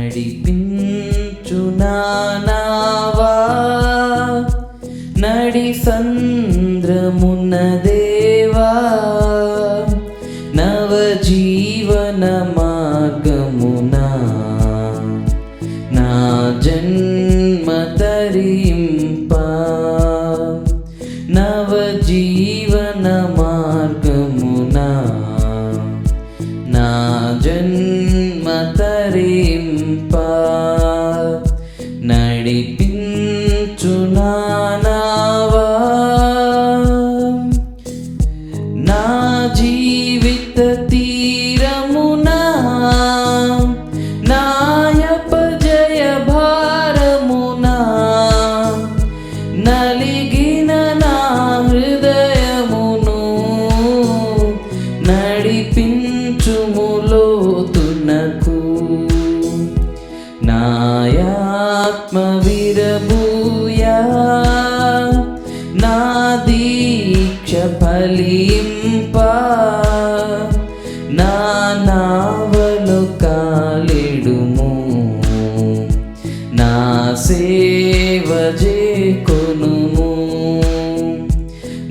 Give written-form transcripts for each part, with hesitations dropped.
నడిపించు నావా నడి సంద్రమున దేవా నవ జీవన మార్గమునా నా జన్మ తరింపా నవ జీవన మార్గమునా నా జన్మ తరింపా నడిపించు నావా నా జీవిత తీరమునా నాయపజయ భారమునా నలిగిన నా హృదయమును నడిపించుము లోతునకు నాయాత్మ విరబూయా నా దీక్ష ఫలింపా నా నావలు కాలిడుము నా సేవ చేకొనుము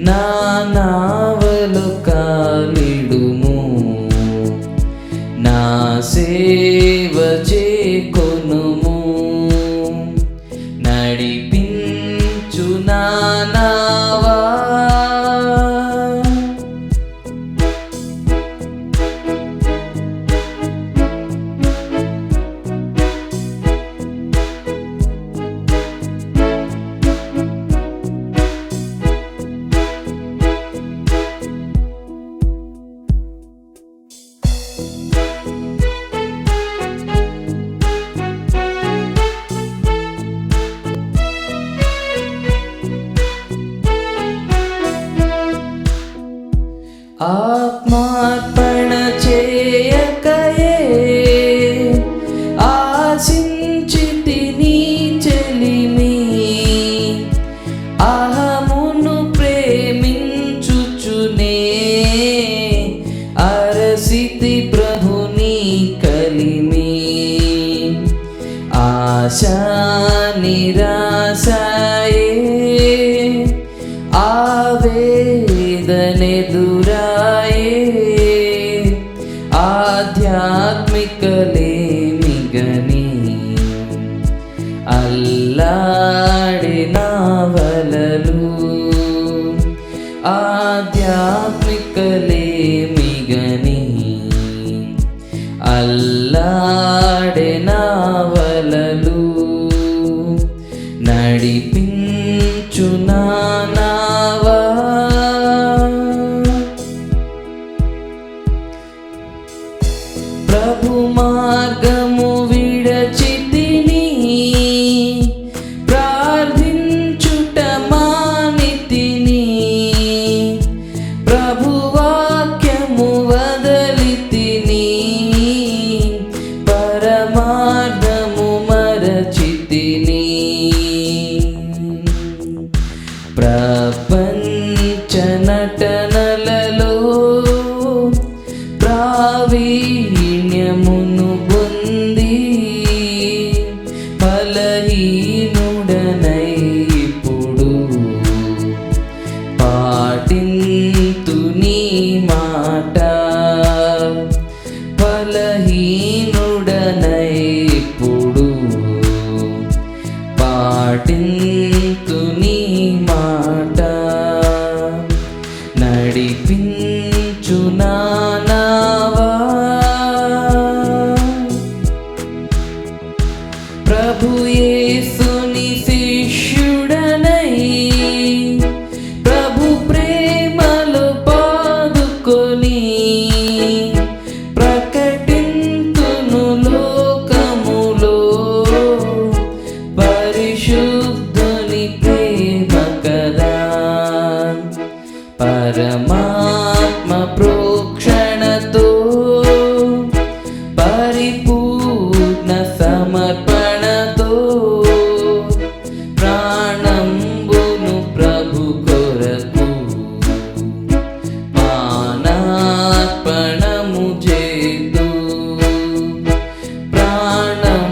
నా నావలు కాలిడుము నా సేవ చేకొనుము నడిపించు నావా ఆత్మార్పణ చేయకయే ఆశించితి నీ చెలిమి అహమును ప్రేమించుచునే అరసితి ప్రభుని కలిమి ఆశా నిరాశయే ఆవేదనెదురాయే ఆధ్యాత్మికలేమిగని అల్లాడిన వలలు ఆధ్యాత్మికలేమిగని అల్లాడిన వలలు నడిపించు నావా ప్రభు మార్గము విడచితిని ప్రార్థించుట మానితిని ప్రభు వాక్యము వదలితిని పరమార్థము మరచితిని ప్రపంచ నటనలలో ప్రావీణ్యమును పొంది ఫలహీనుడనై ఇప్పుడు పాటింతు నీ మాట ఫలహీనుడనై ఇప్పుడు పాటింతు నీ మాట నడిపించు నావా ప్రభు యేసుని శిష్యుడనై ప్రభు ప్రేమలో పాదుకొని ప్రకటింతును లోకములో పరిశుద్ధుని ప్రేమ కదా పరమాత్మ ప్రోక్షణతో పరిపూర్ణ సమర్పణతో ప్రాణంబును ప్రభు కొరకు పానార్పణము చేదు ప్రాణం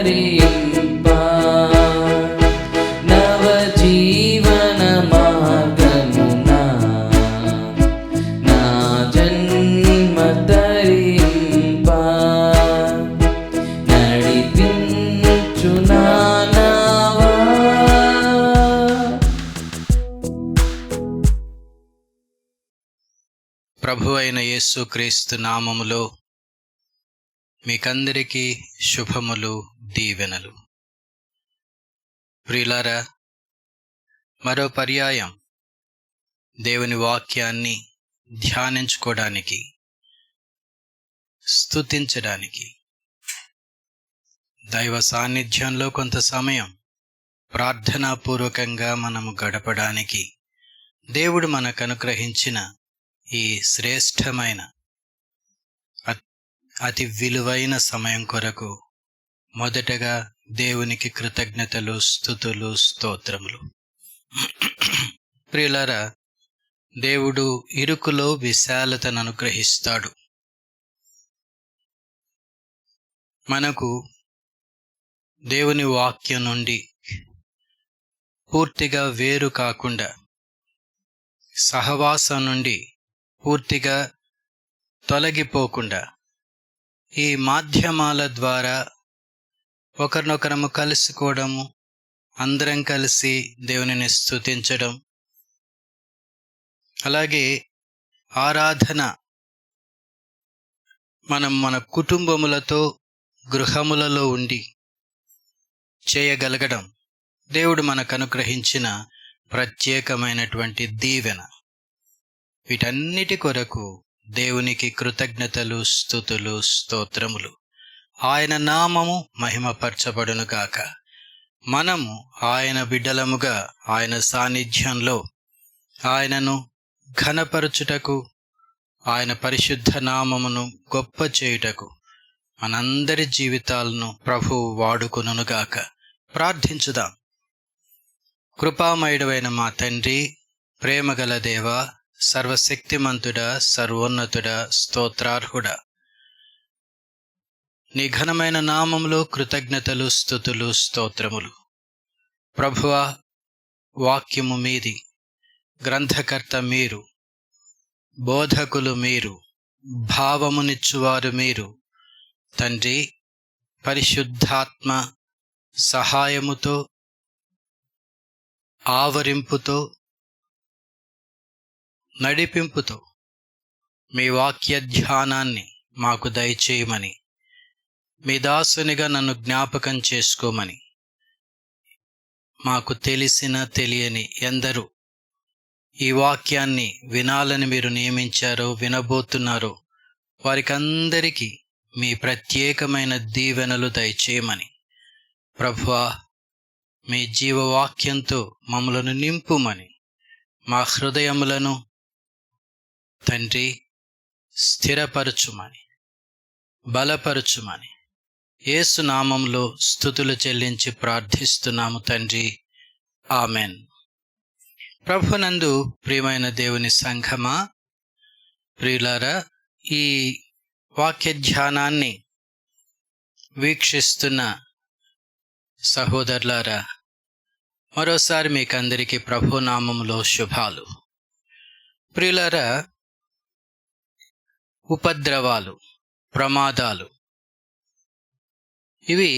తరింప నవజీవన మార్గమున నా జన్మ తరింప నడిపించు నా నావా. ప్రభు అయిన యేసుక్రీస్తు నామములో మీకందరికీ శుభములు, దీవెనలు. ప్రియులారా, మరో పర్యాయం దేవుని వాక్యాన్ని ధ్యానించుకోవడానికి, స్తుతించడానికి, దైవ సాన్నిధ్యంలో కొంత సమయం ప్రార్థనాపూర్వకంగా మనము గడపడానికి దేవుడు మనకు అనుగ్రహించిన ఈ శ్రేష్టమైన అతి విలువైన సమయం కొరకు మొదటగా దేవునికి కృతజ్ఞతలు, స్తుతులు, స్తోత్రములు. ప్రియులారా, దేవుడు ఇరుకులో విశాలతను అనుగ్రహిస్తాడు. మనకు దేవుని వాక్యం నుండి పూర్తిగా వేరు కాకుండా, సహవాసం నుండి పూర్తిగా తొలగిపోకుండా ఈ మాధ్యమాల ద్వారా ఒకరినొకరము కలుసుకోవడము, అందరం కలిసి దేవునిని స్తుతించడం, అలాగే ఆరాధన మనం మన కుటుంబములతో గృహములలో ఉండి చేయగలగడం దేవుడు మనకు అనుగ్రహించిన ప్రత్యేకమైనటువంటి దీవెన. వీటన్నిటి కొరకు దేవునికి కృతజ్ఞతలు, స్తుతులు, స్తోత్రములు. ఆయన నామము మహిమపరచబడునుగాక. మనము ఆయన బిడ్డలముగా ఆయన సాన్నిధ్యంలో ఆయనను ఘనపరచుటకు, ఆయన పరిశుద్ధ నామమును గొప్ప చేయుటకు మనందరి జీవితాలను ప్రభువు వాడుకొనుగాక. ప్రార్థించుదాం. కృపామయుడవైన మా తండ్రి, ప్రేమగల దేవా, సర్వశక్తిమంతుడా, సర్వోన్నతుడా, స్తోత్రార్హుడా, నీ ఘనమైన నామములో కృతజ్ఞతలు, స్తుతులు, స్తోత్రములు. ప్రభువా, వాక్యము మీది, గ్రంథకర్త మీరు, బోధకులు మీరు, భావమునిచ్చువారు మీరు. తండ్రి, పరిశుద్ధాత్మ సహాయముతో, ఆవరింపుతో, నడిపింపుతో మీ వాక్య ధ్యానాన్ని మాకు దయచేయమని, మీ దాసునిగా నన్ను జ్ఞాపకం చేసుకోమని, మాకు తెలిసిన తెలియని ఎందరూ ఈ వాక్యాన్ని వినాలని మీరు నియమించారో, వినబోతున్నారో వారికందరికీ మీ ప్రత్యేకమైన దీవెనలు దయచేయమని, ప్రభువా, మీ జీవవాక్యంతో మమ్మలను నింపుమని, మా హృదయములను తండ్రి స్థిరపరచుమని, బలపరచుమని యేసు నామంలో స్తుతులు చెల్లించి ప్రార్థిస్తున్నాము తండ్రి. ఆమెన్. ప్రభునందు ప్రియమైన దేవుని సంఘమా, ప్రియులారా, ఈ వాక్య ధ్యానాన్ని వీక్షిస్తున్న సహోదరులారా, మరోసారి మీకందరికీ ప్రభు నామములో శుభాలు. ప్రియులారా, ఉపద్రవాలు, ప్రమాదాలు ఇవి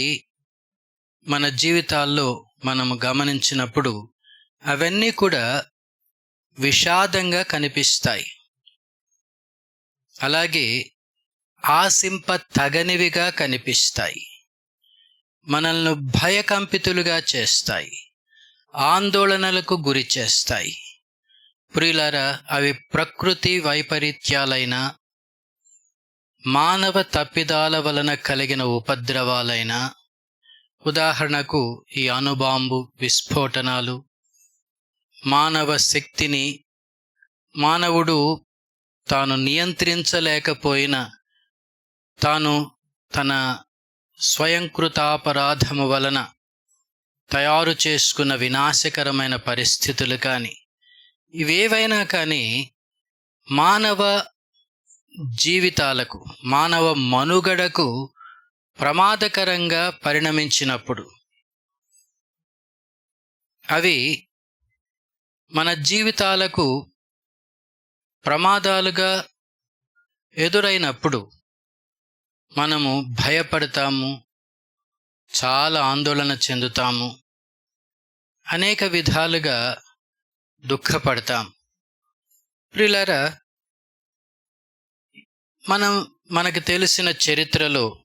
మన జీవితాల్లో మనము గమనించినప్పుడు అవన్నీ కూడా విషాదంగా కనిపిస్తాయి. అలాగే ఆశింప తగనివిగా కనిపిస్తాయి. మనల్ని భయకంపితులుగా చేస్తాయి, ఆందోళనలకు గురి చేస్తాయి. ప్రియులారా, అవి ప్రకృతి వైపరీత్యాలైన, మానవ తప్పిదాల వలన కలిగిన ఉపద్రవాలైన, ఉదాహరణకు ఈ అణుబాంబు విస్ఫోటనాలు, మానవ శక్తిని మానవుడు తాను నియంత్రించలేకపోయిన, తాను తన స్వయంకృతాపరాధము వలన తయారు చేసుకున్న వినాశకరమైన పరిస్థితులు కానీ, ఇవేవైనా కానీ మానవ జీవితాలకు, మానవ మనుగడకు ప్రమాదకరంగా పరిణమించినప్పుడు, అవి మన జీవితాలకు ప్రమాదాలుగా ఎదురైనప్పుడు మనము భయపడతాము, చాలా ఆందోళన చెందుతాము, అనేక విధాలుగా దుఃఖపడతాం. ప్రియులారా, మనకు తెలిసిన చరిత్రలో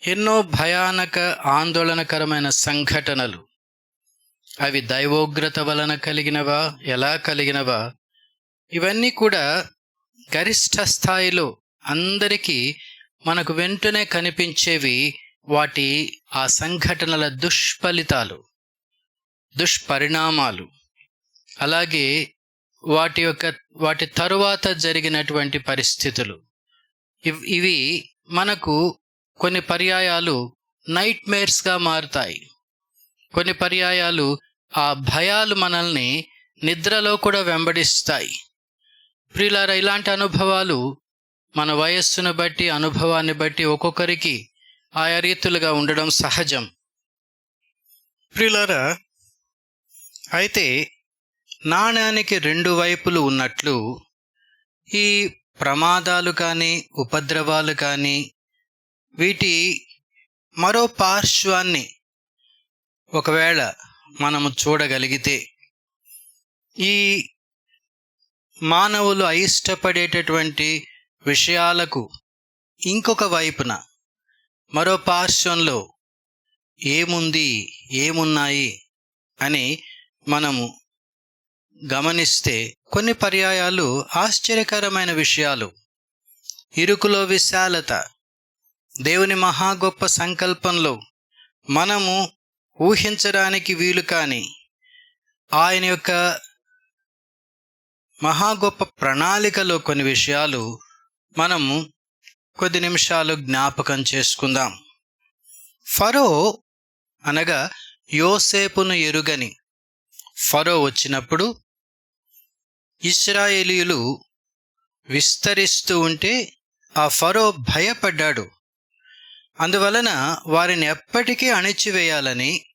ఎన్నో భయానక ఆందోళనకరమైన సంఘటనలు, అవి దైవోగ్రత వలన కలిగినవా, ఎలా కలిగినవా, ఇవన్నీ కూడా గరిష్ట స్థాయిలో అందరికీ మనకు వెంటనే కనిపించేవి. వాటి ఆ సంఘటనల దుష్ఫలితాలు, దుష్పరిణామాలు, అలాగే వాటి తరువాత జరిగినటువంటి పరిస్థితులు, ఇవి మనకు కొన్ని పర్యాయాలు నైట్ మేర్స్గా మారుతాయి. కొన్ని పర్యాయాలు ఆ భయాలు మనల్ని నిద్రలో కూడా వెంబడిస్తాయి. ప్రియులారా, ఇలాంటి అనుభవాలు మన వయస్సును బట్టి, అనుభవాన్ని బట్టి ఒక్కొక్కరికి ఆయా రీతులుగా ఉండడం సహజం. ప్రియులారా, అయితే నాణ్యానికి రెండు వైపులు ఉన్నట్లు ఈ ప్రమాదాలు కానీ, ఉపద్రవాలు కానీ, వీటి మరో పార్శ్వాన్ని ఒకవేళ మనము చూడగలిగితే, ఈ మానవులు అయిష్టపడేటటువంటి విషయాలకు ఇంకొక వైపున, మరో పార్శ్వంలో ఏమున్నాయి అని మనము గమనిస్తే కొన్ని పర్యాయాలు ఆశ్చర్యకరమైన విషయాలు, ఇరుకులో విశాలత, దేవుని మహా గొప్ప సంకల్పంలో మనము ఊహించడానికి వీలు కాని ఆయన యొక్క మహా గొప్ప ప్రణాళికలో కొన్ని విషయాలు మనము కొద్ది నిమిషాలు జ్ఞాపకం చేసుకుందాం. ఫరో అనగా యోసేపును ఎరుగని ఫరో వచ్చినప్పుడు ఇశ్రాయేలీయులు విస్తరిస్తూ ఉంటే ఆ ఫరో భయపడ్డాడు. అందువలన వారిని ఎప్పటికీ అణిచివేయాలని,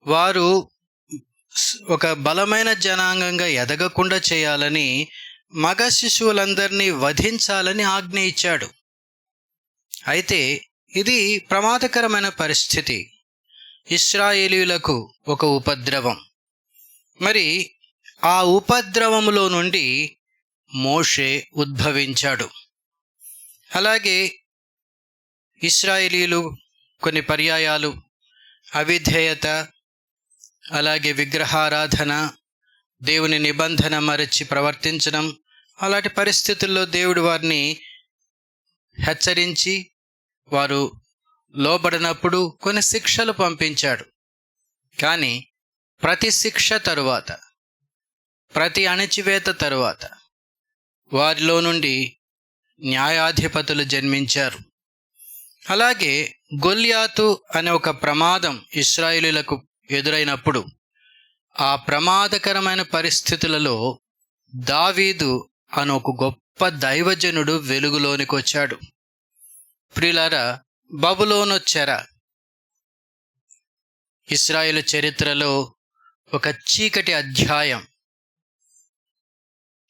వారు ఒక బలమైన జనాంగంగా ఎదగకుండా చేయాలని, మగ శిశువులందరినీ వధించాలని ఆజ్ఞ ఇచ్చాడు. అయితే ఇది ప్రమాదకరమైన పరిస్థితి, ఇశ్రాయేలీయులకు ఒక ఉపద్రవం. మరి ఆ ఉపద్రవములో నుండి మోషే ఉద్భవించాడు. అలాగే ఇశ్రాయేలీయులు కొన్ని పర్యాయాలు అవిధేయత, అలాగే విగ్రహారాధన, దేవుని నిబంధన మరచి ప్రవర్తించడం, అలాంటి పరిస్థితుల్లో దేవుడు వారిని హెచ్చరించి వారు లోబడినప్పుడు కొన్ని శిక్షలు పంపించాడు. కానీ ప్రతి శిక్ష తరువాత, ప్రతి అణచివేత తరువాత వారిలో నుండి న్యాయాధిపతులు జన్మించారు. అలాగే గొల్యాతు అనే ఒక ప్రమాదం ఇశ్రాయేలీయులకు ఎదురైనప్పుడు, ఆ ప్రమాదకరమైన పరిస్థితులలో దావీదు అనే ఒక గొప్ప దైవజనుడు వెలుగులోనికి వచ్చాడు. ప్రియులారా, బబులోను చెర ఇశ్రాయేలు చరిత్రలో ఒక చీకటి అధ్యాయం.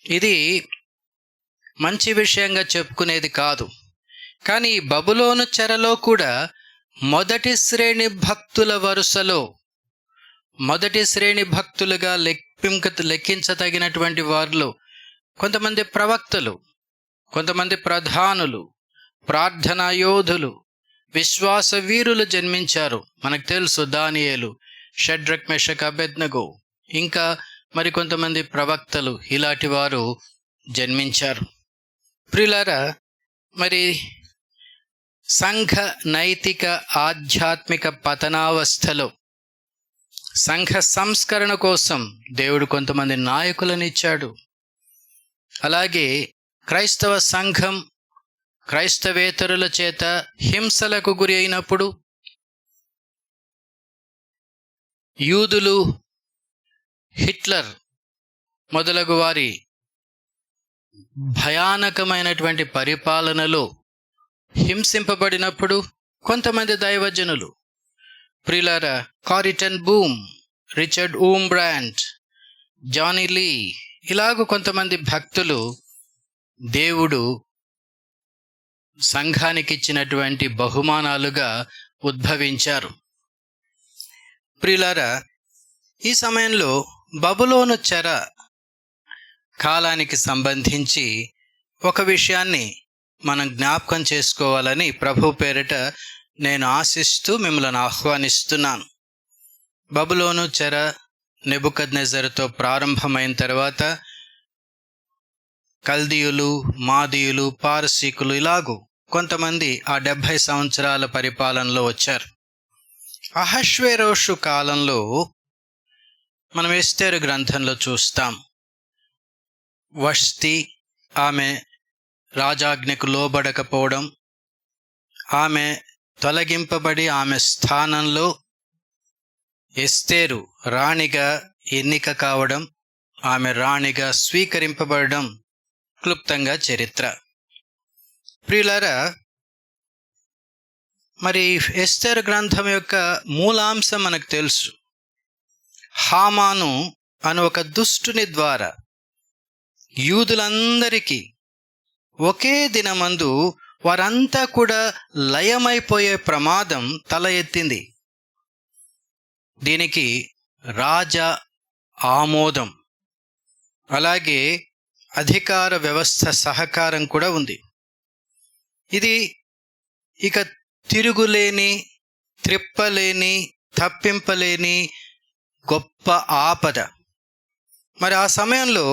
ఇది మంచి విషయంగా చెప్పుకునేది కాదు. కానీ ఈ బబులోను చెరలో కూడా మొదటి శ్రేణి భక్తుల వరుసలో, మొదటి శ్రేణి భక్తులుగా లెక్కించదగినటువంటి వారిలో కొంతమంది ప్రవక్తలు, కొంతమంది ప్రధానులు, ప్రార్థనా యోధులు, విశ్వాస వీరులు జన్మించారు. మనకు తెలుసు, దానియేలు, షడ్రక్, మెషక్, అబేద్నెగో, ఇంకా మరికొంతమంది ప్రవక్తలు, ఇలాంటి వారు జన్మించారు. ప్రియులారా, మరి సంఘ నైతిక ఆధ్యాత్మిక పతనావస్థలో సంఘ సంస్కరణ కోసం దేవుడు కొంతమంది నాయకులను ఇచ్చాడు. అలాగే క్రైస్తవ సంఘం క్రైస్తవేతరుల చేత హింసలకు గురి అయినప్పుడు, యూదులు, హిట్లర్ మొదలగు వారి భయానకమైనటువంటి పరిపాలనలో హింసింపబడినప్పుడు కొంతమంది దైవజనులు, ప్రియులారా, కారిటన్ బూమ్, రిచర్డ్ ఊంబ్రాండ్, జానీ లీ, ఇలాగూ కొంతమంది భక్తులు దేవుడు సంఘానికి ఇచ్చినటువంటి బహుమానాలుగా ఉద్భవించారు. ప్రియులారా, ఈ సమయంలో బబులోను చెర కాలానికి సంబంధించి ఒక విషయాన్ని మనం జ్ఞాపకం చేసుకోవాలని ప్రభు పేరిట నేను ఆశిస్తూ మిమ్మల్ని ఆహ్వానిస్తున్నాను. బబులోను చెర నెబుకద్నెజరుతో ప్రారంభమైన తర్వాత కల్దీయులు, మాదీయులు, పారసీకులు ఇలాగూ కొంతమంది ఆ 70 సంవత్సరాల పరిపాలనలో వచ్చారు. అహష్వేరోషు కాలంలో మనం ఎస్తేరు గ్రంథంలో చూస్తాం. వష్తి ఆమె రాజాజ్ఞకు లోబడకపోవడం, ఆమె తొలగింపబడి ఆమె స్థానంలో ఎస్తేరు రాణిగా ఎన్నిక కావడం, ఆమె రాణిగా స్వీకరింపబడడం క్లుప్తంగా చరిత్ర. ప్రియులారా, మరి ఎస్తేరు గ్రంథం యొక్క మూలాంశం మనకు తెలుసు. హామాను అను ఒక దుష్టుని ద్వారా యూదులందరికీ ఒకే దినమందు వారంతా కూడా లయమైపోయే ప్రమాదం తల ఎత్తింది. దీనికి రాజ ఆమోదం, అలాగే అధికార వ్యవస్థ సహకారం కూడా ఉంది. ఇది ఇక తిరుగులేని, త్రిప్పలేని, తప్పింపలేని గొప్ప ఆపద. మరి ఆ సమయంలో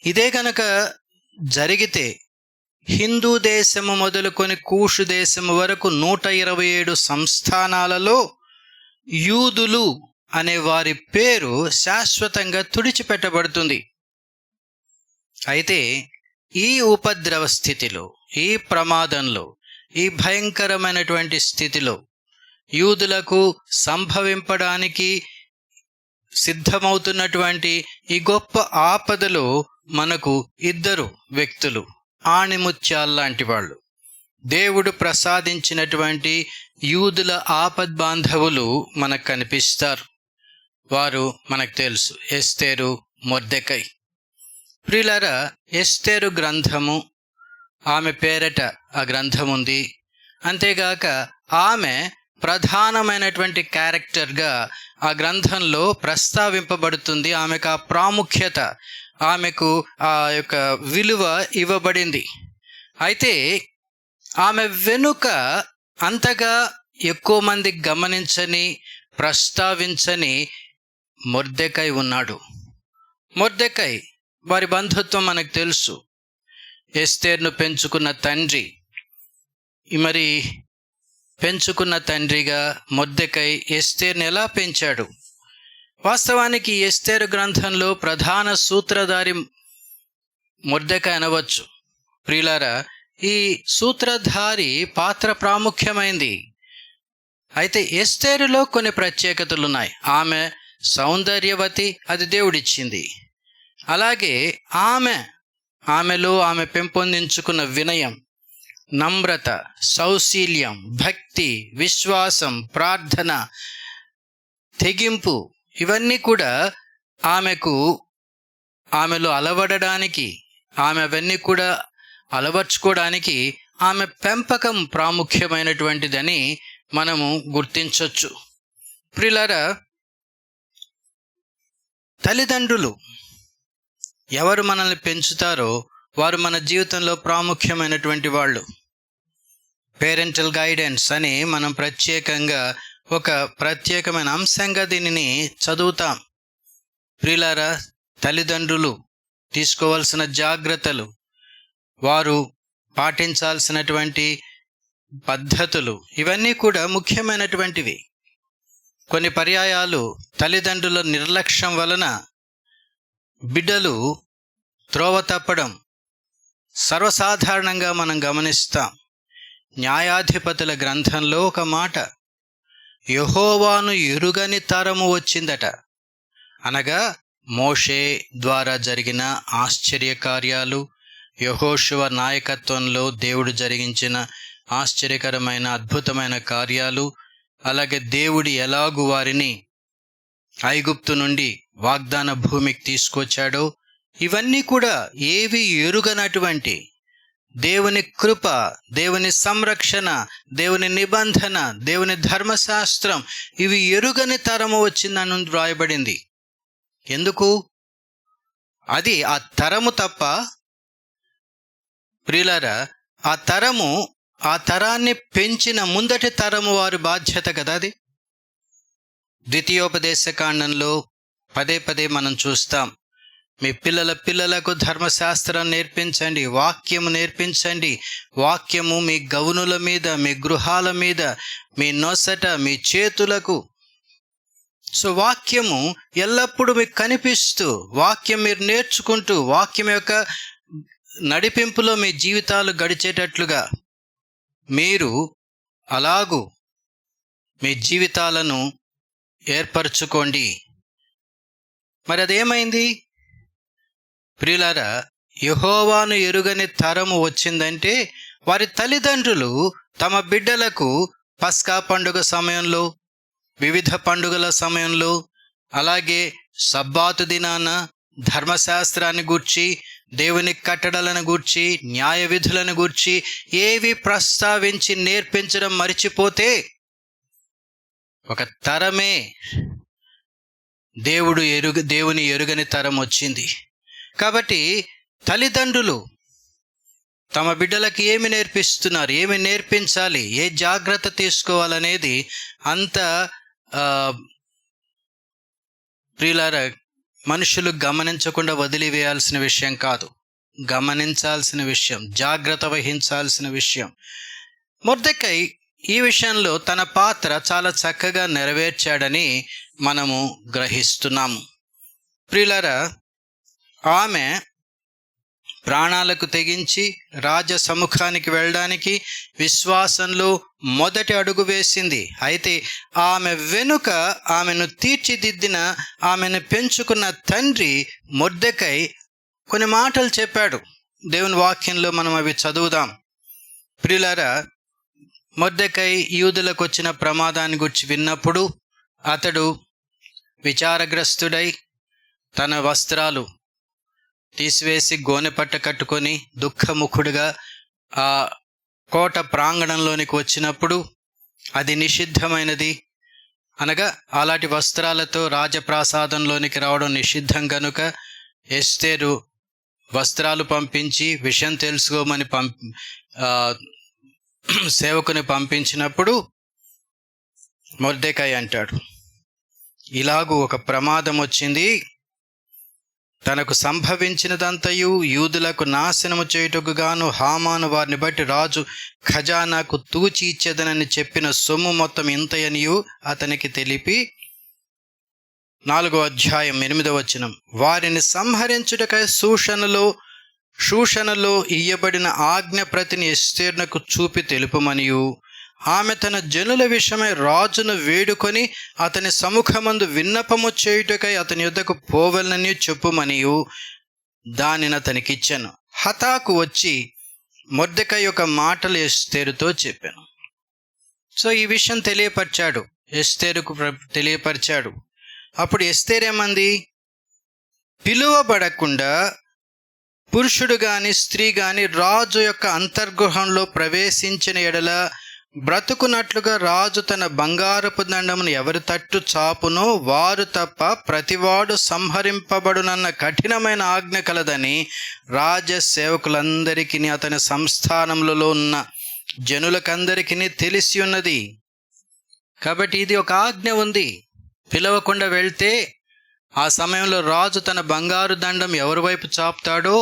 ఇదే గనక జరిగితే హిందూ దేశము మొదలుకొని కూషు దేశము వరకు 127 సంస్థానాలలో యూదులు అనే వారి పేరు శాశ్వతంగా తుడిచిపెట్టబడుతుంది. అయితే ఈ ఉపద్రవ స్థితిలో, ఈ ప్రమాదంలో, ఈ భయంకరమైనటువంటి స్థితిలో యూదులకు సంభవింపడానికి సిద్ధమవుతున్నటువంటి ఈ గొప్ప ఆపదలో మనకు 2 వ్యక్తులు, ఆణిముత్యాల్లాంటి వాళ్ళు, దేవుడు ప్రసాదించినటువంటి యూదుల ఆపద్బాంధవులు మనకు కనిపిస్తారు. వారు మనకు తెలుసు, ఎస్తేరు, మొర్దెకై. ప్రియులారా, ఎస్తేరు గ్రంథము, ఆమె పేరట ఆ గ్రంథం ఉంది. అంతేగాక ఆమె ప్రధానమైనటువంటి క్యారెక్టర్గా ఆ గ్రంథంలో ప్రస్తావింపబడుతుంది. ఆమెకు ఆ ప్రాముఖ్యత, ఆమెకు ఆ యొక్క విలువ ఇవ్వబడింది. అయితే ఆమె వెనుక అంతగా ఎక్కువ మంది గమనించని, ప్రస్తావించని మొర్దెకై ఉన్నాడు. మొర్దెకై వారి బంధుత్వం మనకు తెలుసు. ఎస్తేర్ను పెంచుకున్న తండ్రి, మరి పెంచుకున్న తండ్రిగా మొర్దెకై ఎస్తేర్ను ఎలా పెంచాడు? వాస్తవానికి ఎస్తేరు గ్రంథంలో ప్రధాన సూత్రధారి మొర్దెకై అనవచ్చు. ప్రియులారా, ఈ సూత్రధారి పాత్ర ప్రాముఖ్యమైంది. అయితే ఎస్తేరులో కొన్ని ప్రత్యేకతలున్నాయి. ఆమె సౌందర్యవతి, అది దేవుడిచ్చింది. అలాగే ఆమెలో ఆమె పెంపొందించుకున్న వినయం, నమ్రత, సౌశీల్యం, భక్తి, విశ్వాసం, ప్రార్థన, తెగింపు, ఇవన్నీ కూడా ఆమెలో అలవడడానికి, అవన్నీ కూడా అలవర్చుకోవడానికి ఆమె పెంపకం ప్రాముఖ్యమైనటువంటిదని మనము గుర్తించవచ్చు. ప్రియులారా, తల్లిదండ్రులు ఎవరు మనల్ని పెంచుతారో వారు మన జీవితంలో ప్రాముఖ్యమైనటువంటి వాళ్ళు. పేరెంటల్ గైడెన్స్ అని మనం ప్రత్యేకంగా ఒక ప్రత్యేకమైన అంశంగా దీనిని చదువుతాం. ప్రియులారా, తల్లిదండ్రులు తీసుకోవాల్సిన జాగ్రత్తలు, వారు పాటించాల్సినటువంటి పద్ధతులు, ఇవన్నీ కూడా ముఖ్యమైనటువంటివి. కొన్ని పర్యాయాలు తల్లిదండ్రుల నిర్లక్ష్యం వలన బిడ్డలు త్రోవ తప్పడం సర్వసాధారణంగా మనం గమనిస్తాం. న్యాయాధిపతుల గ్రంథంలో ఒక మాట, యెహోవాను ఎరుగని తరము వచ్చిందట. అనగా మోషే ద్వారా జరిగిన ఆశ్చర్య కార్యాలు, యెహోషువ నాయకత్వంలో దేవుడు జరిగించిన ఆశ్చర్యకరమైన అద్భుతమైన కార్యాలు, అలాగే దేవుడు ఎలాగు వారిని ఐగుప్తు నుండి వాగ్దాన భూమికి తీసుకొచ్చాడో, ఇవన్నీ కూడా ఏవి ఎరుగనటువంటి దేవుని కృప, దేవుని సంరక్షణ, దేవుని నిబంధన, దేవుని ధర్మశాస్త్రం, ఇవి ఎరుగని తరము వచ్చిందని వ్రాయబడింది. ఎందుకు? అది ఆ తరము తప్ప ప్రియులారా, ఆ తరాన్ని పెంచిన ముందటి తరము వారి బాధ్యత కదా అది. ద్వితీయోపదేశ కాండంలో పదే పదే మనం చూస్తాం, మీ పిల్లలకు ధర్మశాస్త్రం నేర్పించండి, వాక్యము నేర్పించండి. వాక్యము మీ గౌనుల మీద, మీ గృహాల మీద, మీ నొసట, మీ చేతులకు. సో వాక్యము ఎల్లప్పుడూ మీకు కనిపిస్తూ, వాక్యం మీరు నేర్చుకుంటూ, వాక్యం యొక్క నడిపింపులో మీ జీవితాలు గడిచేటట్లుగా మీరు అలాగూ మీ జీవితాలను ఏర్పరచుకోండి. మరి అదేమైంది ప్రియులారా? యెహోవాను ఎరుగని తరము వచ్చిందంటే, వారి తల్లిదండ్రులు తమ బిడ్డలకు పస్కా పండుగ సమయంలో, వివిధ పండుగల సమయంలో, అలాగే సబ్బాతు దినాన ధర్మశాస్త్రాన్ని గూర్చి, దేవుని కట్టడలను గూర్చి, న్యాయ విధులను గూర్చి ఏవి ప్రస్తావించి నేర్పించడం మరిచిపోతే ఒక తరమే దేవుని ఎరుగని తరం వచ్చింది. కాబట్టి తల్లిదండ్రులు తమ బిడ్డలకి ఏమి నేర్పిస్తున్నారు, ఏమి నేర్పించాలి, ఏ జాగ్రత్త తీసుకోవాలనేది అంత ప్రియులారా మనుషులు గమనించకుండా వదిలివేయాల్సిన విషయం కాదు, గమనించాల్సిన విషయం, జాగ్రత్త వహించాల్సిన విషయం. మొర్దెకై ఈ విషయంలో తన పాత్ర చాలా చక్కగా నెరవేర్చాడని మనము గ్రహిస్తున్నాము. ప్రియులారా, ఆమె ప్రాణాలకు తెగించి రాజ సముఖానికి వెళ్ళడానికి విశ్వాసంలో మొదటి అడుగు వేసింది. అయితే ఆమె వెనుక ఆమెను తీర్చిదిద్దిన, ఆమెను పెంచుకున్న తండ్రి మొర్దెకై కొన్ని మాటలు చెప్పాడు. దేవుని వాక్యంలో మనం అవి చదువుదాం. ప్రియులారా, మొర్దెకై యూదులకు వచ్చిన ప్రమాదాన్ని గురించి విన్నప్పుడు అతడు విచారగ్రస్తుడై తన వస్త్రాలు తీసివేసి గోనెపట్ట కట్టుకొని దుఃఖముఖుడుగా ఆ కోట ప్రాంగణంలోనికి వచ్చినప్పుడు అది నిషిద్ధమైనది, అనగా అలాంటి వస్త్రాలతో రాజప్రాసాదంలోనికి రావడం నిషిద్ధం గనుక ఎస్తేరు వస్త్రాలు పంపించి విషయం తెలుసుకోమని సేవకుని పంపించినప్పుడు మొర్దెకై అంటాడు, ఇలాగూ ఒక ప్రమాదం వచ్చింది, తనకు సంభవించినదంతయు యూదులకు నాశనము చేయుటకు గాను హామాను వారిని బట్టి రాజు ఖజానాకు తూచి ఇచ్చేదనని చెప్పిన సొమ్ము మొత్తం ఇంతయనియు అతనికి తెలిపి 4వ అధ్యాయం 8వ వచనం, వారిని సంహరించుటకై షూషనులో ఇయ్యబడిన ఆజ్ఞ ప్రతిని ఎస్తేరునకు చూపి తెలుపమనియు, ఆమె తన జనుల విషయమై రాజును వేడుకొని అతని సముఖమందు విన్నపము చేయుటకై అతని యొద్దకు పోవలనని చెప్పుమనియు దానిని అతనికిచ్చాను. హతాకు వచ్చి మొర్దెకై యొక్క మాటలు ఎస్తేరుతో చెప్పాను. సో ఈ విషయం తెలియపరిచాడు, ఎస్తేరుకు తెలియపరిచాడు. అప్పుడు ఎస్తేరేమంది, పిలువబడకుండా పురుషుడు గాని స్త్రీ గాని రాజు యొక్క అంతర్గృహంలో ప్రవేశించిన ఎడల బ్రతుకున్నట్లుగా రాజు తన బంగారపు దండమును ఎవరి తట్టు చాపునో వారు తప్ప ప్రతివాడు సంహరింపబడునన్న కఠినమైన ఆజ్ఞ కలదని రాజ సేవకులందరికీ అతని సంస్థానములలో ఉన్న జనులకందరికీ తెలిసి ఉన్నది. కాబట్టి ఇది ఒక ఆజ్ఞ ఉంది. పిలవకుండా వెళ్తే ఆ సమయంలో రాజు తన బంగారు దండం ఎవరి వైపు చాపుతాడో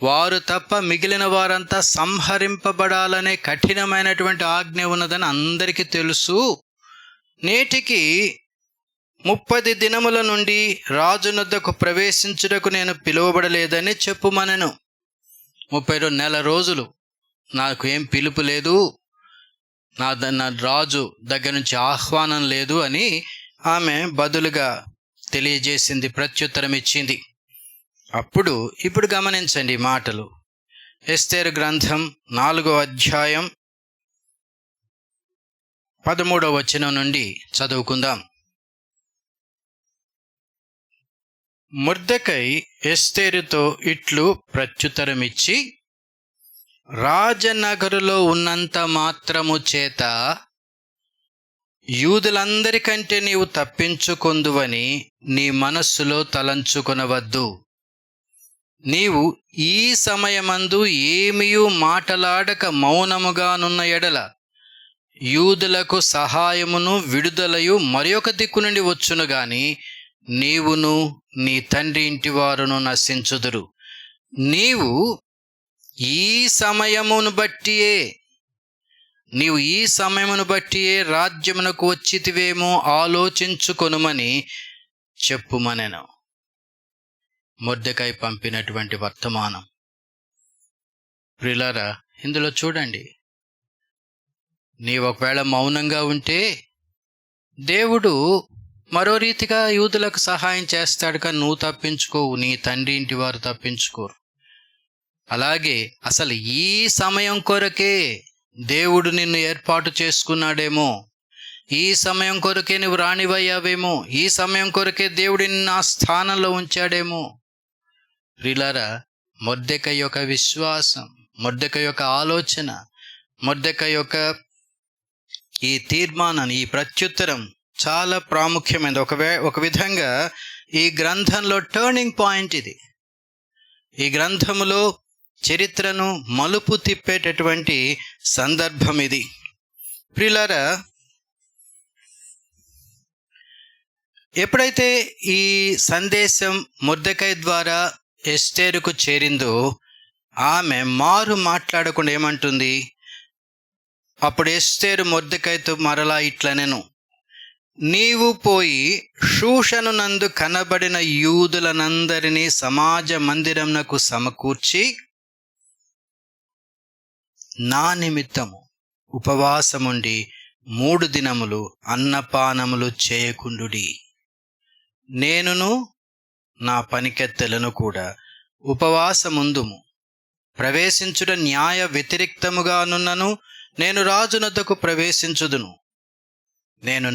వారు తప్ప మిగిలిన వారంతా సంహరింపబడాలనే కఠినమైనటువంటి ఆజ్ఞ ఉన్నదని అందరికీ తెలుసు. నేటికి 30 దినముల నుండి రాజునొద్దకు ప్రవేశించుటకు నేను పిలువబడలేదని చెప్పుమనెను. 32 నెల రోజులు నాకు ఏం పిలుపు లేదు, నా రాజు దగ్గర నుంచి ఆహ్వానం లేదు అని ఆమె బదులుగా తెలియజేసింది, ప్రత్యుత్తరం ఇచ్చింది. ఇప్పుడు గమనించండి మాటలు. ఎస్తేరు గ్రంథం 4వ అధ్యాయం 13వ వచనం నుండి చదువుకుందాం. మొర్దెకై ఎస్తేరుతో ఇట్లు ప్రత్యుత్తరమిచ్చి, రాజనగరులో ఉన్నంత మాత్రము చేత యూదులందరికంటే నీవు తప్పించుకొందువని నీ మనస్సులో తలంచుకొనవద్దు. నీవు ఈ సమయమందు ఏమియూ మాటలాడక మౌనముగానున్న ఎడల యూదులకు సహాయమును విడుదలయు మరొక దిక్కు నుండి వచ్చును గాని నీవును నీ తండ్రి ఇంటివారును నశించుదురు. నీవు ఈ సమయమును బట్టియే రాజ్యమునకు వచ్చితివేమో ఆలోచించుకొనుమని చెప్పుమనెను. మొర్దెకై పంపినటువంటి వర్తమానం. ప్రియులారా, ఇందులో చూడండి, నీవు ఒకవేళ మౌనంగా ఉంటే దేవుడు మరో రీతిగా యూదులకు సహాయం చేస్తాడు, కానీ నువ్వు తప్పించుకోవు, నీ తండ్రి ఇంటి వారు తప్పించుకోరు. అలాగే అసలు ఈ సమయం కొరకే దేవుడు నిన్ను ఏర్పాటు చేసుకున్నాడేమో, ఈ సమయం కొరకే నువ్వు రాణివయ్యావేమో, ఈ సమయం కొరకే దేవుడు నిన్ను ఆ స్థానంలో ఉంచాడేమో. ప్రియులారా, మొర్దెకై యొక్క విశ్వాసం, మొర్దెకై యొక్క ఆలోచన, మొర్దెకై యొక్క ఈ తీర్మానం, ఈ ప్రత్యుత్తరం చాలా ప్రాముఖ్యమైనది. ఒక విధంగా ఈ గ్రంథంలో టర్నింగ్ పాయింట్ ఇది. ఈ గ్రంథములో చరిత్రను మలుపు తిప్పేటటువంటి సందర్భం ఇది. ప్రియులారా, ఎప్పుడైతే ఈ సందేశం మొర్దెకై ద్వారా ఎస్తేరుకు చేరిందో ఆమె మారు మాట్లాడకుండా ఏమంటుంది? అప్పుడు ఎస్తేరు మొర్దెకైతో మరలా ఇట్లనెను, నీవు పోయి షూషనునందు కనబడిన యూదులనందరినీ సమాజ మందిరమునకు సమకూర్చి నా నిమిత్తము ఉపవాసముండి 3 దినములు అన్నపానములు చేయకుండుడి. నేనును నా పనికెత్తెలను కూడా ఉపవాసముందుము. ప్రవేశించుట న్యాయ వ్యతిరిక్తముగానున్నను నేను రాజునొద్దకు ప్రవేశించుదును. నేను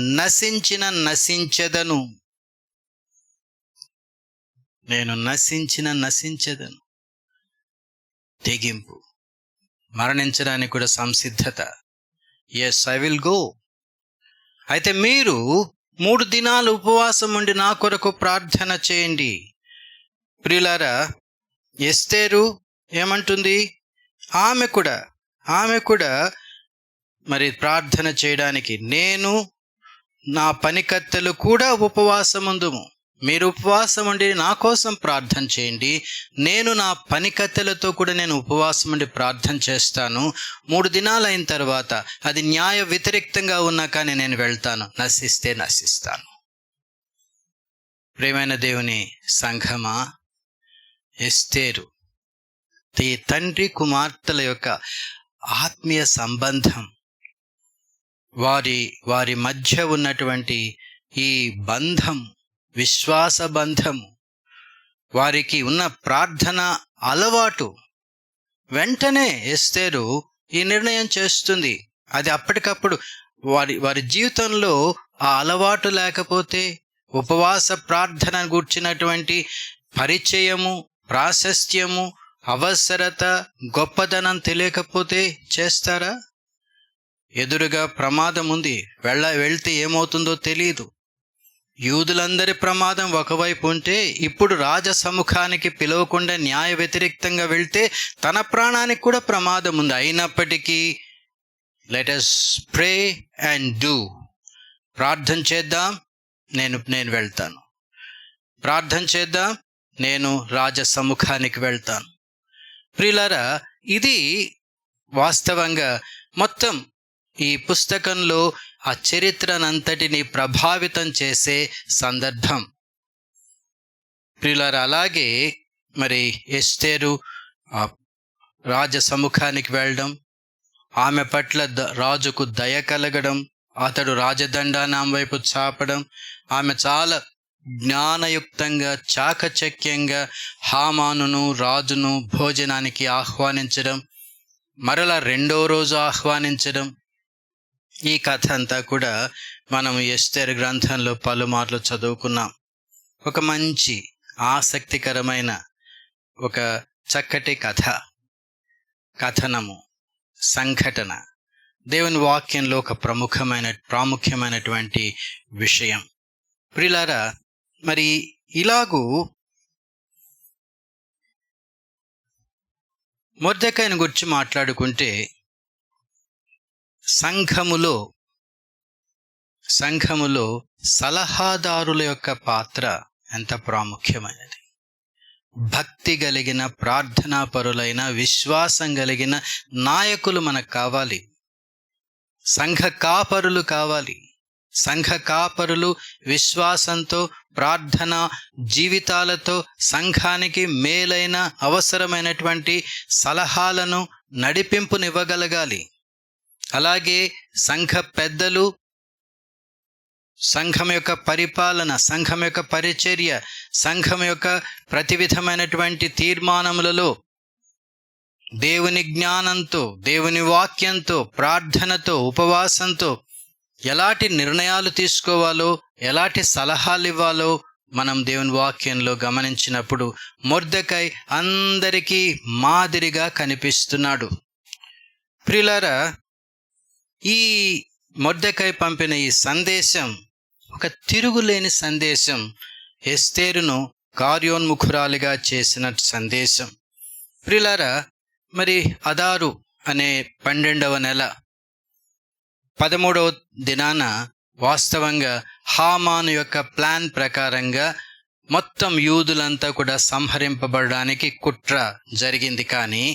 నశించెదను. తెగింపు, మరణించడానికి కూడా సంసిద్ధత. Yes, I will go. అయితే మీరు 3 దినాలు ఉపవాసం ఉండి నా కొరకు ప్రార్థన చేయండి. ప్రియులారా, ఎస్తేరు ఏమంటుంది? ఆమె కూడా మరి ప్రార్థన చేయడానికి, నేను నా పనికత్తెలు కూడా ఉపవాసముందుము. మీరు ఉపవాసం ఉండి నా కోసం ప్రార్థన చేయండి, నేను నా పనికత్తెలతో కూడా నేను ఉపవాసం ఉండి ప్రార్థన చేస్తాను. 3 దినాలు అయిన తర్వాత అది న్యాయ వ్యతిరేక్తంగా ఉన్నా కానీ నేను వెళ్తాను, నశిస్తాను. ప్రియమైన దేవుని సంఘమా, ఎస్తేరు ఈ తండ్రి కుమార్తెల యొక్క ఆత్మీయ సంబంధం, వారి మధ్య ఉన్నటువంటి ఈ బంధం, విశ్వాస బంధము, వారికి ఉన్న ప్రార్థన అలవాటు, వెంటనే ఎస్తేరు ఈ నిర్ణయం చేస్తుంది. అది అప్పటికప్పుడు వారి జీవితంలో ఆ అలవాటు లేకపోతే, ఉపవాస ప్రార్థన గూర్చినటువంటి పరిచయము, ప్రాశస్త్యము, అవసరత, గొప్పదనం తెలియకపోతే చేస్తారా? ఎదురుగా ప్రమాదం ఉంది, వెళ్తే ఏమవుతుందో తెలియదు. యూదులందరి ప్రమాదం ఒకవైపు ఉంటే, ఇప్పుడు రాజసముఖానికి పిలవకుండా న్యాయ వ్యతిరేక్తంగా వెళ్తే తన ప్రాణానికి కూడా ప్రమాదం ఉంది. అయినప్పటికీ let us pray and do. ప్రార్థన చేద్దాం, నేను వెళ్తాను. ప్రార్థన చేద్దాం, నేను రాజసముఖానికి వెళ్తాను. ప్రియులారా, ఇది వాస్తవంగా మొత్తం ఈ పుస్తకంలో ఆ చరిత్రనంతటిని ప్రభావితం చేసే సందర్భం. ప్రియులారా, అలాగే మరి ఎస్తేరు రాజసముఖానికి వెళ్ళడం, ఆమె పట్ల రాజుకు దయ కలగడం, అతడు రాజదండాన్ని ఆమె వైపు చాపడం, ఆమె చాలా జ్ఞానయుక్తంగా చాకచక్యంగా హామానును రాజును భోజనానికి ఆహ్వానించడం, మరలా 2వ రోజు ఆహ్వానించడం, ఈ కథ అంతా కూడా మనం ఎస్తేరు గ్రంథంలో పలుమార్లు చదువుకున్నాం. ఒక మంచి ఆసక్తికరమైన ఒక చక్కటి కథనము, సంఘటన, దేవుని వాక్యంలో ఒక ప్రాముఖ్యమైనటువంటి విషయం. ప్రియులారా, మరి ఇలాగూ మొర్దెకైని గురించి మాట్లాడుకుంటే సంఘములో సలహాదారుల యొక్క పాత్ర ఎంత ప్రాముఖ్యమైనది. భక్తి కలిగిన, ప్రార్థనాపరులైన, విశ్వాసం కలిగిన నాయకులు మనకు కావాలి. సంఘ కాపరులు కావాలి. సంఘ కాపరులు విశ్వాసంతో, ప్రార్థన జీవితాలతో సంఘానికి మేలైన, అవసరమైనటువంటి సలహాలను, నడిపింపునివ్వగలగాలి. అలాగే సంఘ పెద్దలు సంఘం యొక్క పరిపాలన, సంఘం యొక్క పరిచర్య, సంఘం యొక్క ప్రతి విధమైనటువంటి తీర్మానములలో దేవుని జ్ఞానంతో, దేవుని వాక్యంతో, ప్రార్థనతో, ఉపవాసంతో ఎలాంటి నిర్ణయాలు తీసుకోవాలో, ఎలాంటి సలహాలు ఇవ్వాలో మనం దేవుని వాక్యంలో గమనించినప్పుడు మొర్దెకై అందరికీ మాదిరిగా కనిపిస్తున్నాడు. ప్రియులారా, ఈ మొర్దెకై పంపిన ఈ సందేశం ఒక తిరుగులేని సందేశం. ఎస్తేరును కార్యోన్ముఖురాలిగా చేసిన సందేశం. ప్రియులారా, మరి అదారు అనే 12వ నెల 13వ దినాన వాస్తవంగా హామాను యొక్క ప్లాన్ ప్రకారంగా మొత్తం యూదులంతా కూడా సంహరింపబడడానికి కుట్ర జరిగింది. కానీ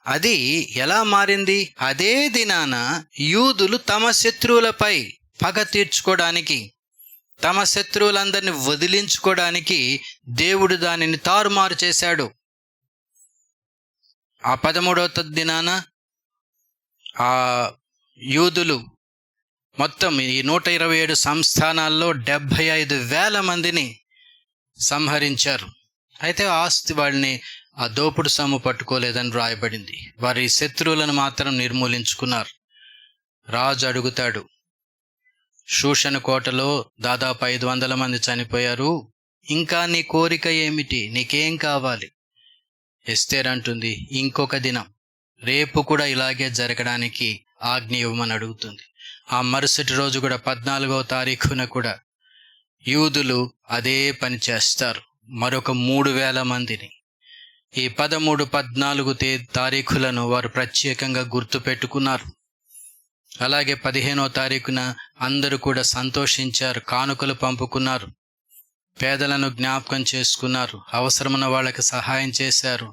అది ఎలా మారింది? అదే దినాన యూదులు తమ శత్రువులపై పగ తీర్చుకోవడానికి, తమ శత్రువులందరినీ వదిలించుకోవడానికి దేవుడు దానిని తారుమారు చేశాడు. ఆ 13వ దినాన ఆ యూదులు మొత్తం ఈ 127 సంస్థానాల్లో 75,000 మందిని సంహరించారు. అయితే ఆస్తి వాళ్ళని ఆ దోపుడు సొమ్ము పట్టుకోలేదని రాయబడింది. వారి శత్రువులను మాత్రం నిర్మూలించుకున్నారు. రాజు అడుగుతాడు, షూషను కోటలో దాదాపు 500 మంది చనిపోయారు, ఇంకా నీ కోరిక ఏమిటి? నీకేం కావాలి? ఎస్తేర్ అంటుంది, ఇంకొక దినం, రేపు కూడా ఇలాగే జరగడానికి ఆజ్ఞ ఇవ్వమని అడుగుతుంది. ఆ మరుసటి రోజు కూడా 14వ తారీఖున కూడా యూదులు అదే పని చేస్తారు. మరొక 3,000 మందిని. ఈ 13, 14 తారీఖులను వారు ప్రత్యేకంగా గుర్తు పెట్టుకున్నారు. అలాగే 15వ తారీఖున అందరూ కూడా సంతోషించారు, కానుకలు పంపుకున్నారు, పేదలను జ్ఞాపకం చేసుకున్నారు, అవసరమైన వాళ్ళకి సహాయం చేశారు.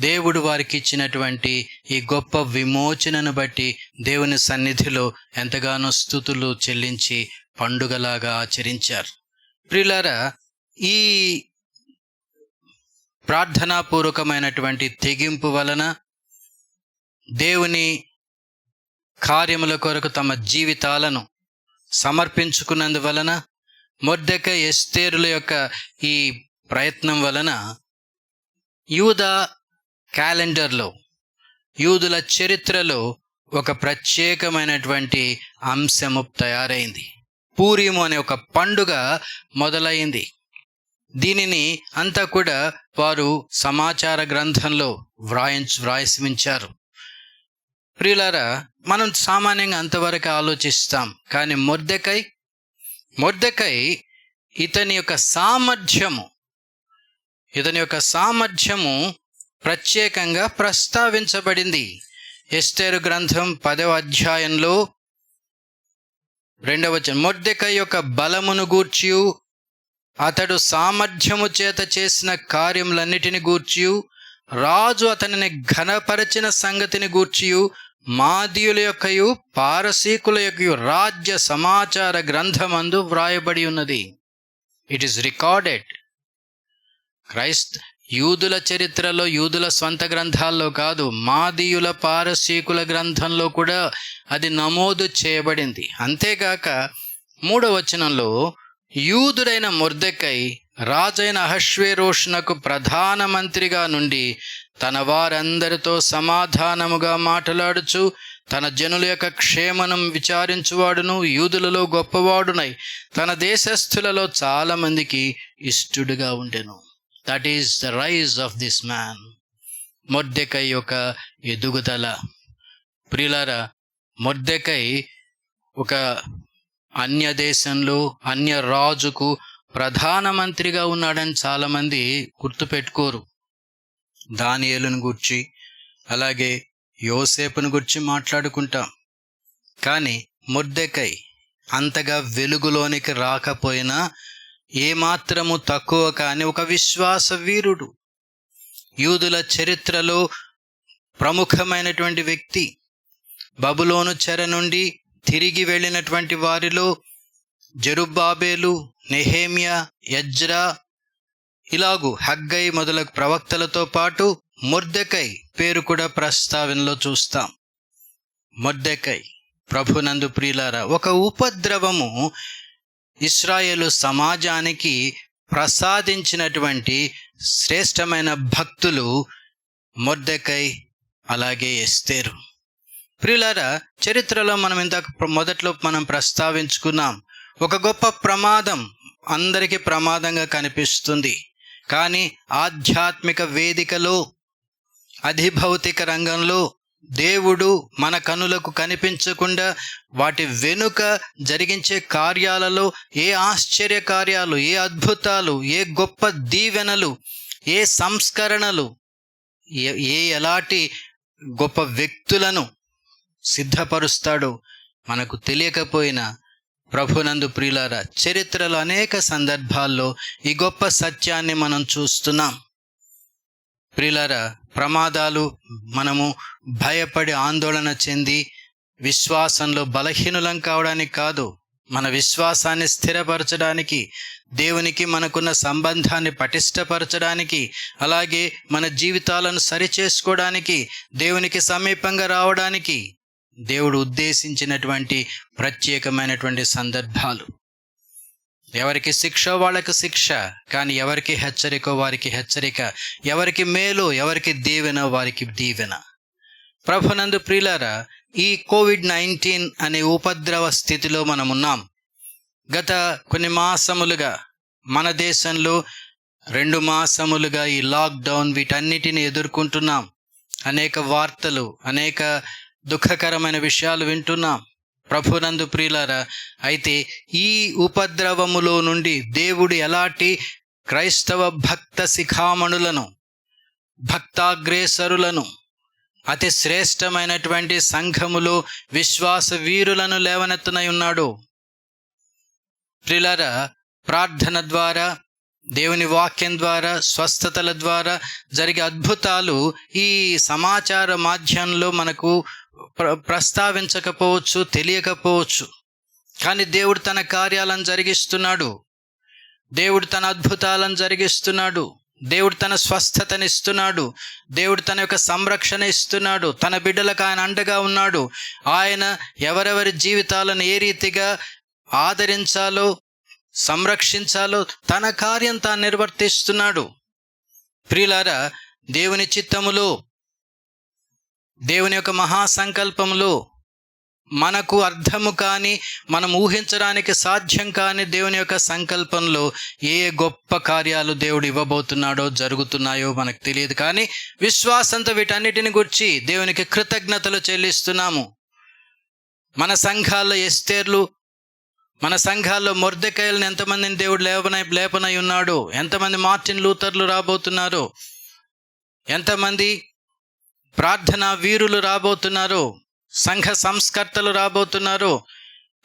దేవుడు వారికి ఇచ్చినటువంటి ఈ గొప్ప విమోచనను బట్టి దేవుని సన్నిధిలో ఎంతగానో స్తుతులు చెల్లించి పండుగలాగా ఆచరించారు. ప్రియులారా, ఈ ప్రార్థనాపూర్వకమైనటువంటి తెగింపు వలన, దేవుని కార్యముల కొరకు తమ జీవితాలను సమర్పించుకున్నందువలన, మొర్దెకై ఎస్తేరుల యొక్క ఈ ప్రయత్నం వలన యూదా క్యాలెండర్లో, యూదుల చరిత్రలో ఒక ప్రత్యేకమైనటువంటి అంశము తయారైంది. పూరీము అనే ఒక పండుగ మొదలైంది. దీనిని అంతా కూడా వారు సమాచార గ్రంథంలో వ్రాయించారు. ప్రియులారా, మనం సామాన్యంగా అంతవరకు ఆలోచిస్తాం. కానీ మొర్దెకై ఇతని యొక్క సామర్థ్యము ప్రత్యేకంగా ప్రస్తావించబడింది. ఎస్తేరు గ్రంథం 10వ అధ్యాయంలో 2వ వచనం, మొర్దెకై యొక్క బలమును గూర్చియు, అతడు సామర్థ్యము చేత చేసిన కార్యములన్నిటిని గూర్చియు, రాజు అతనిని ఘనపరచిన సంగతిని గూర్చియు మాదీయుల యొక్కయు పారసీకుల యొక్కయు రాజ్య సమాచార గ్రంథమందు వ్రాయబడి ఉన్నది. It is recorded. యూదుల చరిత్రలో, యూదుల స్వంత గ్రంథాల్లో కాదు, మాదీయుల పారసీకుల గ్రంథంలో కూడా అది నమోదు చేయబడింది. అంతేగాక 3వ వచనంలో యూదుడైన మొర్దెకై రాజైన అహష్వేరోషునకు ప్రధానమంత్రిగా నుండి తన వారందరితో సమాధానముగా మాట్లాడుచు తన జనుల యొక్క క్షేమనం విచారించువాడును, యూదులలో గొప్పవాడునై తన దేశస్థులలో చాలా మందికి ఇష్టుడుగా ఉండెను. That is the rise of this man. Mordecai యొక్క ఎదుగుదల. ప్రియులారా, మొర్దెకై ఒక అన్య దేశంలో అన్య రాజుకు ప్రధానమంత్రిగా ఉన్నాడని చాలామంది గుర్తుపెట్టుకోరు. దానియేలును గూర్చి అలాగే యోసేపును గురించి మాట్లాడుకుంటాం. కానీ మొర్దెకై అంతగా వెలుగులోనికి రాకపోయినా ఏమాత్రము తక్కువ కాని ఒక విశ్వాస వీరుడు, యూదుల చరిత్రలో ప్రముఖమైనటువంటి వ్యక్తి. బబులోను చెర నుండి తిరిగి వెళ్ళినటువంటి వారిలో జెరుబ్బాబేలు, నెహెమ్యా, ఎజ్రా, ఇలాగు హగ్గై మొదలగు ప్రవక్తలతో పాటు మొర్దెకై పేరు కూడా ప్రస్తావనలో చూస్తాం. మొర్దెకై ప్రభునందు ప్రియులారా, ఒక ఉపద్రవము ఇశ్రాయేలు సమాజానికి ప్రసాదించినటువంటి శ్రేష్టమైన భక్తులు మొర్దెకై అలాగే ఎస్తేరు. ప్రియులారా, చరిత్రలో మనం మొదట్లో మనం ప్రస్తావించుకున్నాం. ఒక గొప్ప ప్రమాదం అందరికీ ప్రమాదంగా కనిపిస్తుంది. కానీ ఆధ్యాత్మిక వేదికలో, అధిభౌతిక రంగంలో దేవుడు మన కనులకు కనిపించకుండా వాటి వెనుక జరిగించే కార్యాలలో ఏ ఆశ్చర్య కార్యాలు, ఏ అద్భుతాలు, ఏ గొప్ప దీవెనలు, ఏ సంస్కరణలు, ఎలాంటి గొప్ప వ్యక్తులను సిద్ధపరుస్తాడో మనకు తెలియకపోయినా ప్రభునందు ప్రియులారా, చరిత్రలో అనేక సందర్భాల్లో ఈ గొప్ప సత్యాన్ని మనం చూస్తున్నాం. ప్రియులారా, ప్రమాదాలు మనము భయపడి ఆందోళన చెంది విశ్వాసంలో బలహీనులం కావడానికి కాదు, మన విశ్వాసాన్ని స్థిరపరచడానికి, దేవునికి మనకున్న సంబంధాన్ని పటిష్టపరచడానికి, అలాగే మన జీవితాలను సరిచేసుకోవడానికి, దేవునికి సమీపంగా రావడానికి దేవుడు ఉద్దేశించినటువంటి ప్రత్యేకమైనటువంటి సందర్భాలు. ఎవరికి శిక్ష వాళ్ళకి శిక్ష, కానీ ఎవరికి హెచ్చరికో వారికి హెచ్చరిక, ఎవరికి మేలు ఎవరికి దీవెన వారికి దీవెన. ప్రభునందు ప్రియులారా, ఈ కోవిడ్-19 అనే ఉపద్రవ స్థితిలో మనమున్నాం. గత కొన్ని మాసములుగా మన దేశంలో 2 మాసములుగా ఈ లాక్డౌన్ వీటన్నిటిని ఎదుర్కొంటున్నాం. అనేక వార్తలు, అనేక దుఃఖకరమైన విషయాలు వింటున్నాం. ప్రభునందు ప్రియులారా, అయితే ఈ ఉపద్రవములో నుండి దేవుడు ఎలాంటి క్రైస్తవ భక్త శిఖామణులను, భక్తాగ్రేసరులను, అతి శ్రేష్టమైనటువంటి సంఘములో విశ్వాస వీరులను లేవనెత్తనై ఉన్నాడు. ప్రియులారా, ప్రార్థన ద్వారా, దేవుని వాక్యం ద్వారా, స్వస్థతల ద్వారా జరిగే అద్భుతాలు ఈ సమాచార మాధ్యమంలో మనకు ప్రస్తావించకపోవచ్చు, తెలియకపోవచ్చు. కానీ దేవుడు తన కార్యాలను జరిగిస్తున్నాడు. దేవుడు తన అద్భుతాలను జరిగిస్తున్నాడు. దేవుడు తన స్వస్థతనిస్తున్నాడు. దేవుడు తన యొక్క సంరక్షణ ఇస్తున్నాడు. తన బిడ్డలకు ఆయన అండగా ఉన్నాడు. ఆయన ఎవరెవరి జీవితాలను ఏ రీతిగా ఆదరించాలో, సంరక్షించాలో తన కార్యం తాను నిర్వర్తిస్తున్నాడు. ప్రియులారా, దేవుని చిత్తములో, దేవుని యొక్క మహాసంకల్పంలో మనకు అర్థము కాని, మనం ఊహించడానికి సాధ్యం కాని దేవుని యొక్క సంకల్పంలో ఏ గొప్ప కార్యాలు దేవుడు ఇవ్వబోతున్నాడో, జరుగుతున్నాయో మనకు తెలియదు. కానీ విశ్వాసంతో వీటన్నిటిని గురించి దేవునికి కృతజ్ఞతలు చెల్లిస్తున్నాము. మన సంఘాల్లో ఎస్తేర్లు, మన సంఘాల్లో మొర్దెకైలను ఎంతమందిని దేవుడు లేపనై ఉన్నాడు, ఎంతమంది మార్టిన్ లూథర్లు రాబోతున్నారు, ఎంతమంది ప్రార్థనా వీరులు రాబోతున్నారు, సంఘ సంస్కర్తలు రాబోతున్నారు.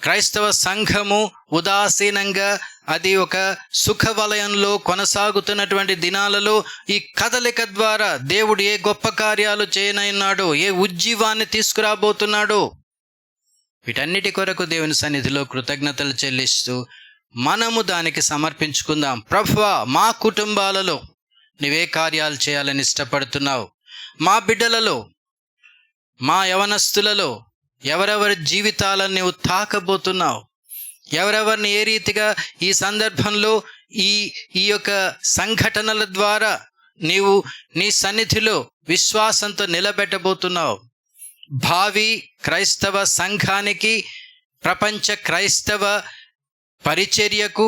క్రైస్తవ సంఘము ఉదాసీనంగా అది ఒక సుఖ వలయంలో కొనసాగుతున్నటువంటి దినాలలో ఈ కదలిక ద్వారా దేవుడు ఏ గొప్ప కార్యాలు చేయనున్నాడో, ఏ ఉజ్జీవాన్ని తీసుకురాబోతున్నాడో, వీటన్నిటి కొరకు దేవుని సన్నిధిలో కృతజ్ఞతలు చెల్లిస్తూ మనము దానికి సమర్పించుకుందాం. ప్రభువా, మా కుటుంబాలలో నీవే కార్యాలు చేయాలని ఇష్టపడుతున్నావు, మా బిడ్డలలో, మా యవనస్తులలో ఎవరెవరి జీవితాలను నీవు తాకబోతున్నావు, ఎవరెవరిని ఏ రీతిగా ఈ సందర్భంలో ఈ యొక్క సంఘటనల ద్వారా నీవు నీ సన్నిధిలో విశ్వాసంతో నిలబెట్టబోతున్నావు, భావి క్రైస్తవ సంఘానికి, ప్రపంచ క్రైస్తవ పరిచర్యకు,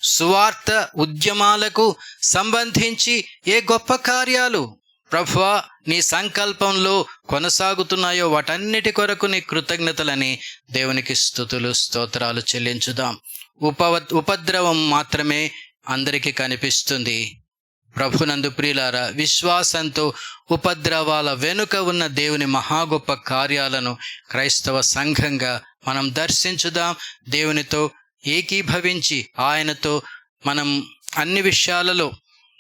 సువార్త ఉద్యమాలకు సంబంధించి ఏ గొప్ప కార్యాలు ప్రభువా నీ సంకల్పంలో కొనసాగుతున్నాయో వాటన్నిటి కొరకు నీ కృతజ్ఞతలని దేవునికి స్తుతులు స్తోత్రాలు చెల్లించుదాం. ఉపద్రవం మాత్రమే అందరికీ కనిపిస్తుంది. ప్రభునందు ప్రియులారా, విశ్వాసంతో ఉపద్రవాల వెనుక ఉన్న దేవుని మహా గొప్ప కార్యాలను క్రైస్తవ సంఘంగా మనం దర్శించుదాం. దేవునితో ఏకీభవించి ఆయనతో మనం అన్ని విషయాలలో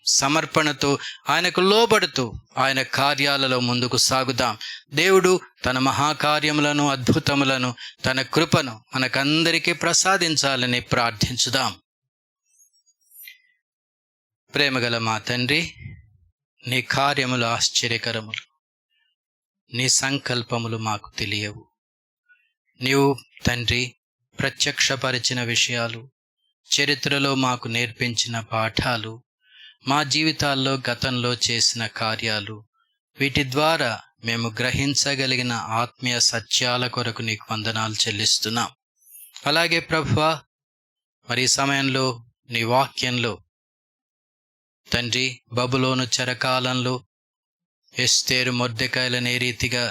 సమర్పణతో ఆయనకు లోబడుతూ ఆయన కార్యాలలో ముందుకు సాగుదాం. దేవుడు తన మహాకార్యములను, అద్భుతములను, తన కృపను మనకందరికీ ప్రసాదించాలని ప్రార్థించుదాం. ప్రేమగల మా తండ్రి, నీ కార్యములు ఆశ్చర్యకరములు, నీ సంకల్పములు మాకు తెలియవు. నీవు తండ్రి ప్రత్యక్షపరిచిన విషయాలు, చరిత్రలో మాకు నేర్పించిన పాఠాలు, మా జీవితాల్లో గతంలో చేసిన కార్యాలు, వీటి ద్వారా మేము గ్రహించగలిగిన ఆత్మీయ సత్యాల కొరకు నీకు వందనాలు చెల్లిస్తున్నాం. అలాగే ప్రభువా, మరి ఈ సమయంలో నీ వాక్యంలో తండ్రి బబులోను చెరకాలంలో ఎస్తేరు మొర్దెకాయలను ఏ రీతిగా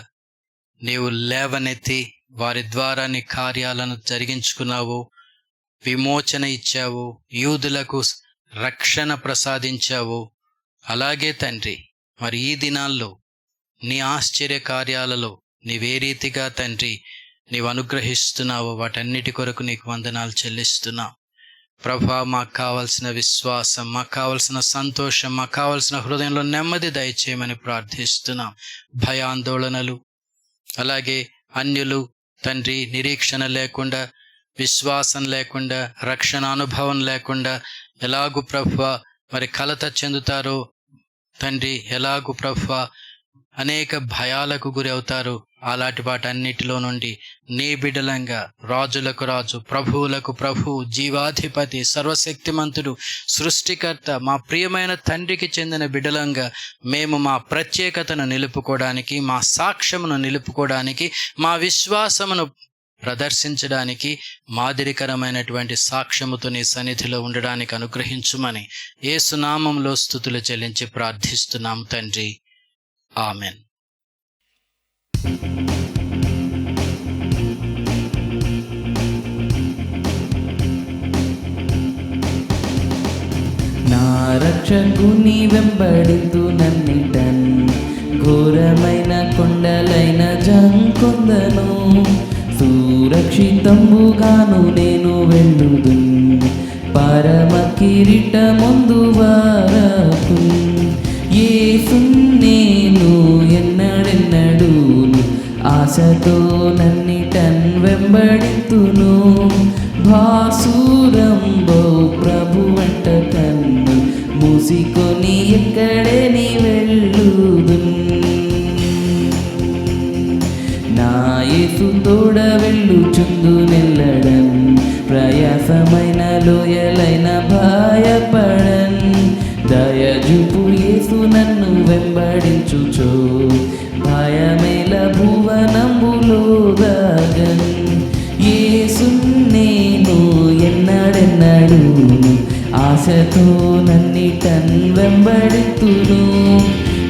నీవు లేవనెత్తి వారి ద్వారా నీ కార్యాలను జరిగించుకున్నావు, విమోచన ఇచ్చావు, యూదులకు రక్షణ ప్రసాదించావు. అలాగే తండ్రి మరి ఈ దినాల్లో నీ ఆశ్చర్య కార్యాలలో నీవే రీతిగా తండ్రి నీవు అనుగ్రహిస్తున్నావో వాటన్నిటి కొరకు నీకు వందనాలు చెల్లిస్తున్నాం. ప్రభా, మాకు కావలసిన విశ్వాసం, మాకు కావలసిన సంతోషం, మాకు కావలసిన హృదయంలో నెమ్మది దయచేయమని ప్రార్థిస్తున్నాం. భయాందోళనలు, అలాగే అన్యులు తండ్రి నిరీక్షణ లేకుండా, విశ్వాసం లేకుండా, రక్షణ అనుభవం లేకుండా ఎలాగూ ప్రభువా మరి కలత చెందుతారో తండ్రి, ఎలాగూ ప్రభువా అనేక భయాలకు గురి అవుతారు. అలాంటి వాటన్నిటిలో నుండి నీ బిడ్డలంగా, రాజులకు రాజు, ప్రభువులకు ప్రభువు, జీవాధిపతి, సర్వశక్తిమంతుడు, సృష్టికర్త, మా ప్రియమైన తండ్రికి చెందిన బిడ్డలంగా మేము మా ప్రత్యేకతను నిలుపుకోవడానికి, మా సాక్ష్యమును నిలుపుకోవడానికి, మా విశ్వాసమును ప్రదర్శించడానికి, మాదిరికరమైనటువంటి సాక్ష్యముతో నీ సన్నిధిలో ఉండడానికి అనుగ్రహించుమని యేసు నామములో స్తుతులు చెల్లించి ప్రార్థిస్తున్నాం తండ్రి. ఆమెన్. నా రక్షకుని వెంబడితూ నన్నిటన్, ఘోరమైన కొండలైన జంకొందను, సురక్షితంబుగాను నేను వెళ్ళుదున్, పరమ కిరీటమందు వరకు. యేసున్ నేను ఎన్నడెన్నడూను ఆశతో నన్నిటన్ వెంబడితును, భాసురంబో ప్రభు వెంట కన్ను మూసికొని ఎక్కడే నీ వెళ్ళుదున్. నా యేసు తోడ వెళ్ళుచుందు నెల్లడన్, ప్రయాసమైన లోయలైన భయపడన్. దయజూపు యేసు నన్ను వెంబడించుచో, భయమేల భువనంబులో దాగన్. యేసు నేను ఎన్నడెన్నడూను ఆశతో నన్నిటన్ వెంబడితును,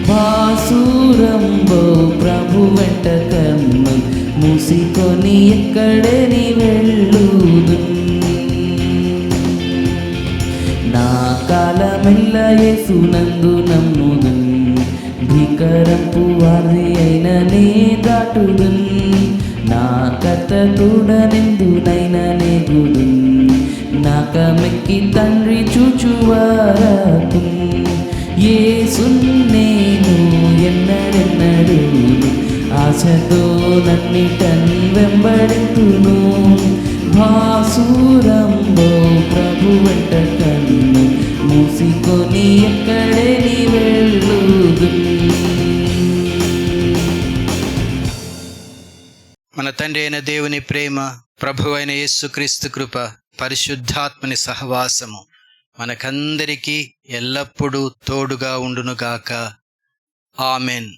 భాసురంబో ప్రభు వెంట కన్ను మూసికొని ఎక్కడే నీ వెళ్ళుదున్. నా కాలమెల్ల యేసునందు నమ్ముదున్, భీకరంపు వారి అయిన నే దాటుదున్. నా కర్త తోడనెందునైన నేగుదున్, నాకమెక్కి తండ్రి చూచువారకు. యేసున్ నేను ఎన్నడెన్నడూను ఆశతో నన్నిటన్ వెంబడితును, భాసురంబో ప్రభు వెంట కన్ను మూసికొని ఎక్కడే నీ వెళ్ళుదున్. మన తండ్రి అయిన దేవుని ప్రేమ, ప్రభువైన యేసుక్రీస్తు కృప, పరిశుద్ధాత్మని సహవాసము మనకందరికీ ఎల్లప్పుడూ తోడుగా ఉండునుగాక. ఆమెన్.